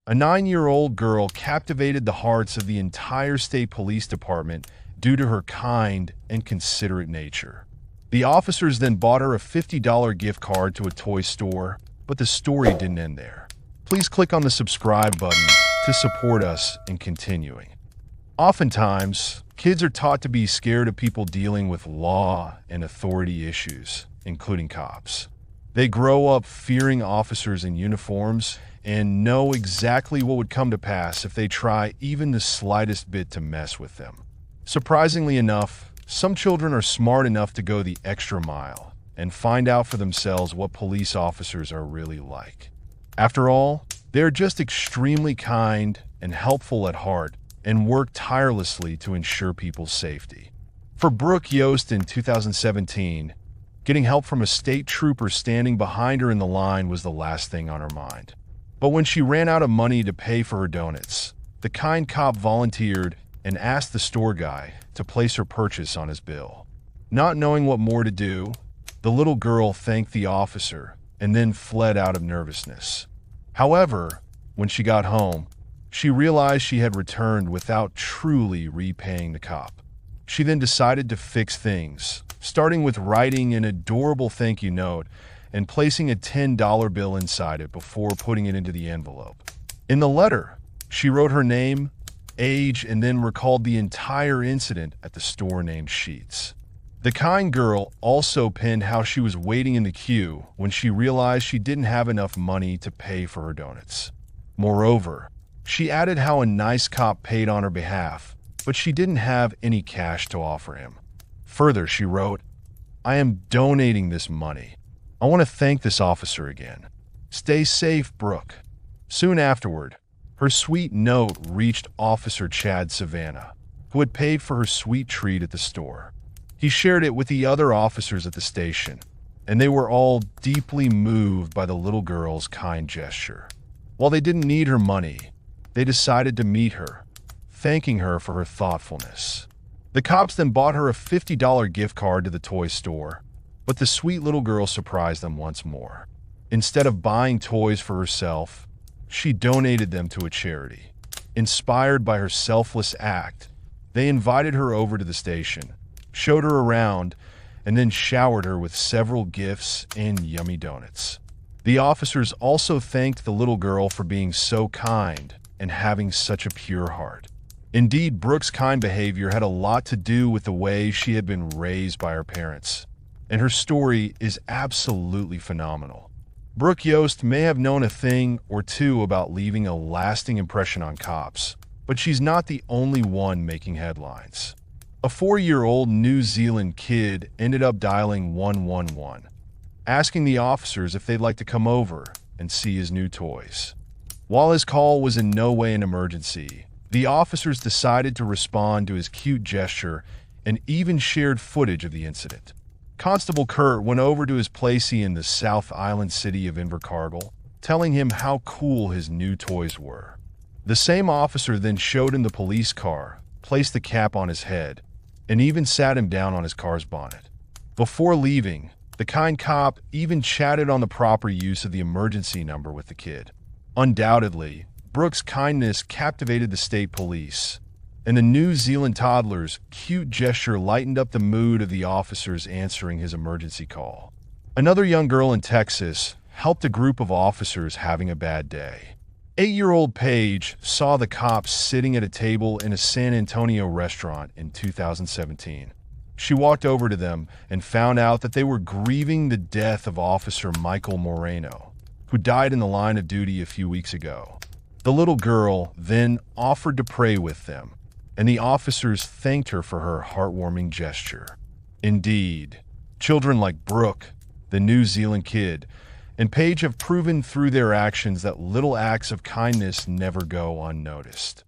A 9-year-old girl captivated the hearts of the entire state police department due to her kind and considerate nature. The officers then bought her a $50 gift card to a toy store, but the story didn't end there. Please click on the subscribe button to support us in continuing. Oftentimes, kids are taught to be scared of people dealing with law and authority issues, including cops. They grow up fearing officers in uniforms and know exactly what would come to pass if they try even the slightest bit to mess with them. Surprisingly enough, some children are smart enough to go the extra mile and find out for themselves what police officers are really like. After all, they're just extremely kind and helpful at heart and work tirelessly to ensure people's safety. For Brooke Yost in 2017, getting help from a state trooper standing behind her in the line was the last thing on her mind. But when she ran out of money to pay for her donuts, the kind cop volunteered and asked the store guy to place her purchase on his bill. Not knowing what more to do, the little girl thanked the officer and then fled out of nervousness. However, when she got home, she realized she had returned without truly repaying the cop. She then decided to fix things, starting with writing an adorable thank you note and placing a $10 bill inside it before putting it into the envelope. In the letter, she wrote her name, age, and then recalled the entire incident at the store named Sheets. The kind girl also pinned how she was waiting in the queue when she realized she didn't have enough money to pay for her donuts. Moreover, she added how a nice cop paid on her behalf, but she didn't have any cash to offer him. Further, she wrote, "I am donating this money. I want to thank this officer again. Stay safe, Brooke." Soon afterward, her sweet note reached Officer Chad Savannah, who had paid for her sweet treat at the store. He shared it with the other officers at the station, and they were all deeply moved by the little girl's kind gesture. While they didn't need her money, they decided to meet her, thanking her for her thoughtfulness. The cops then bought her a $50 gift card to the toy store, but the sweet little girl surprised them once more. Instead of buying toys for herself, she donated them to a charity. Inspired by her selfless act, they invited her over to the station, showed her around, and then showered her with several gifts and yummy donuts. The officers also thanked the little girl for being so kind and having such a pure heart. Indeed, Brooke's kind behavior had a lot to do with the way she had been raised by her parents, and her story is absolutely phenomenal. Brooke Yost may have known a thing or two about leaving a lasting impression on cops, but she's not the only one making headlines. A 4-year-old New Zealand kid ended up dialing 111, asking the officers if they'd like to come over and see his new toys. While his call was in no way an emergency, the officers decided to respond to his cute gesture and even shared footage of the incident. Constable Kurt went over to his placee in the South Island city of Invercargill, telling him how cool his new toys were. The same officer then showed him the police car, placed the cap on his head, and even sat him down on his car's bonnet. Before leaving, the kind cop even chatted on the proper use of the emergency number with the kid. Undoubtedly, Brooke's kindness captivated the state police, and the New Zealand toddler's cute gesture lightened up the mood of the officers answering his emergency call. Another young girl in Texas helped a group of officers having a bad day. 8-year-old Paige saw the cops sitting at a table in a San Antonio restaurant in 2017. She walked over to them and found out that they were grieving the death of Officer Michael Moreno, who died in the line of duty a few weeks ago. The little girl then offered to pray with them, and the officers thanked her for her heartwarming gesture. Indeed, children like Brooke, the New Zealand kid, and Paige have proven through their actions that little acts of kindness never go unnoticed.